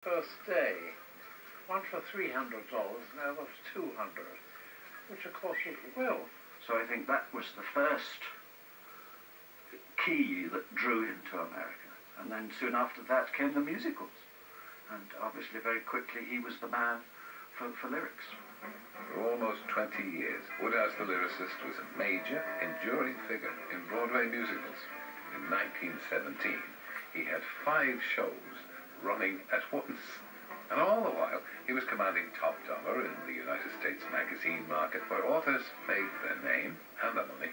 First day, one for $300 and the other for $200, which of course was well. So I think that was the first key that drew him to America. And then soon after that came the musicals. And obviously very quickly he was the man for lyrics. For almost 20 years, Woodhouse the lyricist was a major, enduring figure in Broadway musicals. In 1917, he had 5 shows running at once. And all the while, he was commanding top dollar in the United States magazine market, where authors made their name and their money.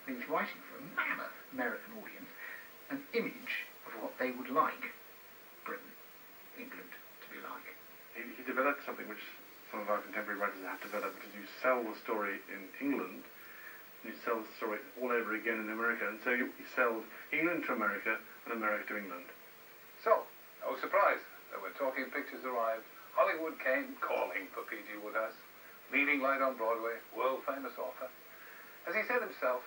He was writing for a mammoth American audience an image of what they would like Britain, England, to be like. He developed something which some of our contemporary writers have developed, because you sell the story in England, and you sell the story all over again in America, and so you sell England to America and America to England. So, no surprise that when Talking Pictures arrived, Hollywood came calling for P.G. Woodhouse, leading light on Broadway, world-famous author. As he said himself,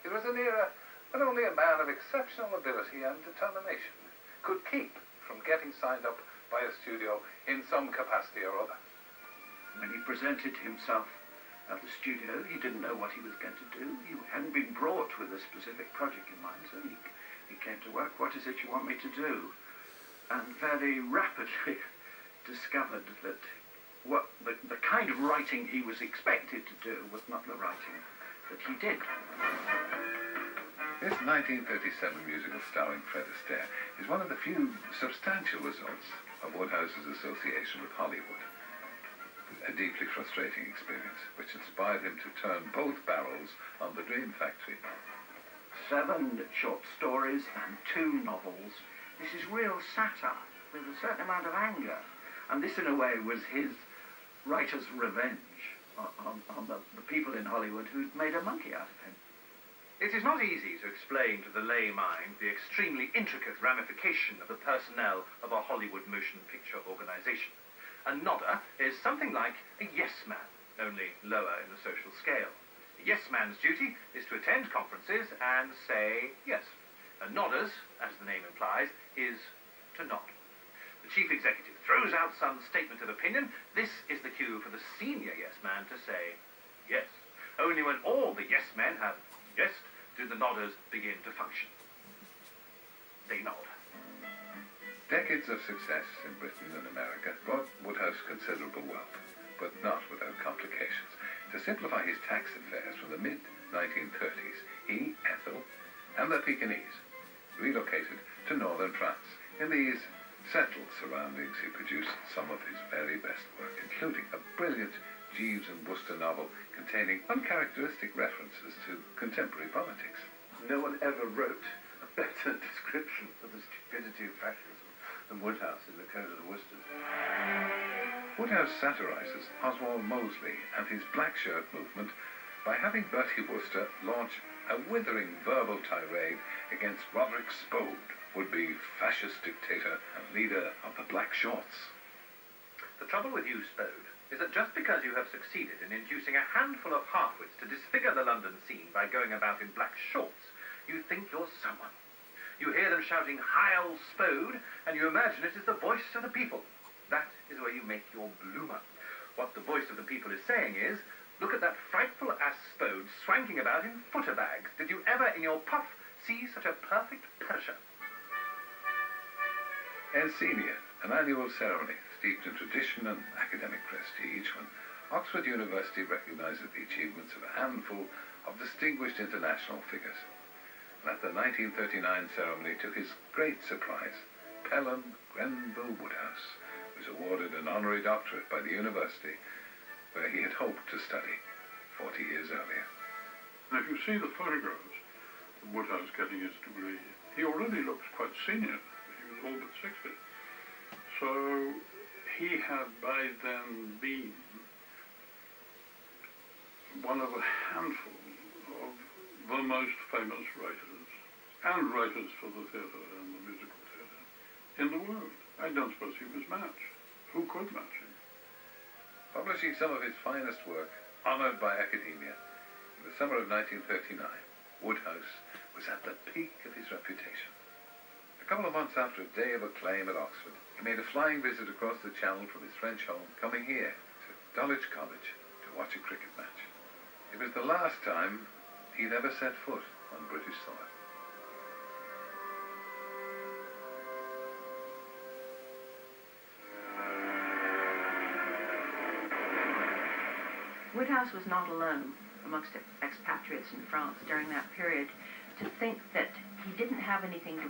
it was an era when only a man of exceptional ability and determination could keep from getting signed up by a studio in some capacity or other. When he presented himself at the studio, he didn't know what he was going to do. He hadn't been brought with a specific project in mind, so he came to work. What is it you want me to do? And very rapidly discovered that the kind of writing he was expected to do was not the writing that he did. This 1937 musical starring Fred Astaire is one of the few substantial results of Woodhouse's association with Hollywood. A deeply frustrating experience, which inspired him to turn both barrels on the Dream Factory. 7 short stories and 2 novels. This is real satire with a certain amount of anger. And this, in a way, was his writer's revenge on the people in Hollywood who'd made a monkey out of him. It is not easy to explain to the lay mind the extremely intricate ramification of the personnel of a Hollywood motion picture organization. A nodder is something like a yes man, only lower in the social scale. A yes man's duty is to attend conferences and say yes. A nodder's, as the name implies, is to nod. The chief executive throws out some statement of opinion. This is the cue for the senior yes man to say yes. Only when all the yes men have yesed do the nodders begin to function. They nod. Decades of success in Britain and America brought Woodhouse considerable wealth, but not without complications. To simplify his tax affairs from the mid-1930s, he, Ethel, and the Pekingese relocated to northern France. In these settled surroundings, he produced some of his very best work, including a brilliant Jeeves and Wooster novel containing uncharacteristic references to contemporary politics. No one ever wrote a better description of the stupidity of fascism than Woodhouse in The Code of the Woosters. Woodhouse satirizes Oswald Mosley and his black shirt movement by having Bertie Wooster launch a withering verbal tirade against Roderick Spode, would-be fascist dictator and leader of the Black Shorts. The trouble with you, Spode, is that just because you have succeeded in inducing a handful of halfwits to disfigure the London scene by going about in black shorts, you think you're someone. You hear them shouting, "Heil Spode," and you imagine it is the voice of the people. That is where you make your bloomer. What the voice of the people is saying is, look at that frightful ass Spode swanking about in footer bags. Did you ever in your puff see such a perfect Persia? Senior, an annual ceremony steeped in tradition and academic prestige, when Oxford University recognises the achievements of a handful of distinguished international figures. And at the 1939 ceremony, to his great surprise, Pelham Grenville Woodhouse was awarded an honorary doctorate by the university where he had hoped to study 40 years earlier. And if you see the photographs of Woodhouse getting his degree, he already looks quite senior. He was all but 60. So he had by then been one of a handful of the most famous writers, and writers for the theatre and the musical theatre, in the world. I don't suppose he was matched. Who could match him? Publishing some of his finest work, honoured by academia, in the summer of 1939, Woodhouse was at the peak of his reputation. A couple of months after a day of acclaim at Oxford, He made a flying visit across the Channel from his French home, coming here to Dulwich College to watch a cricket match. It was the last time he'd ever set foot on British soil. Woodhouse was not alone amongst expatriates in France during that period to think that he didn't have anything to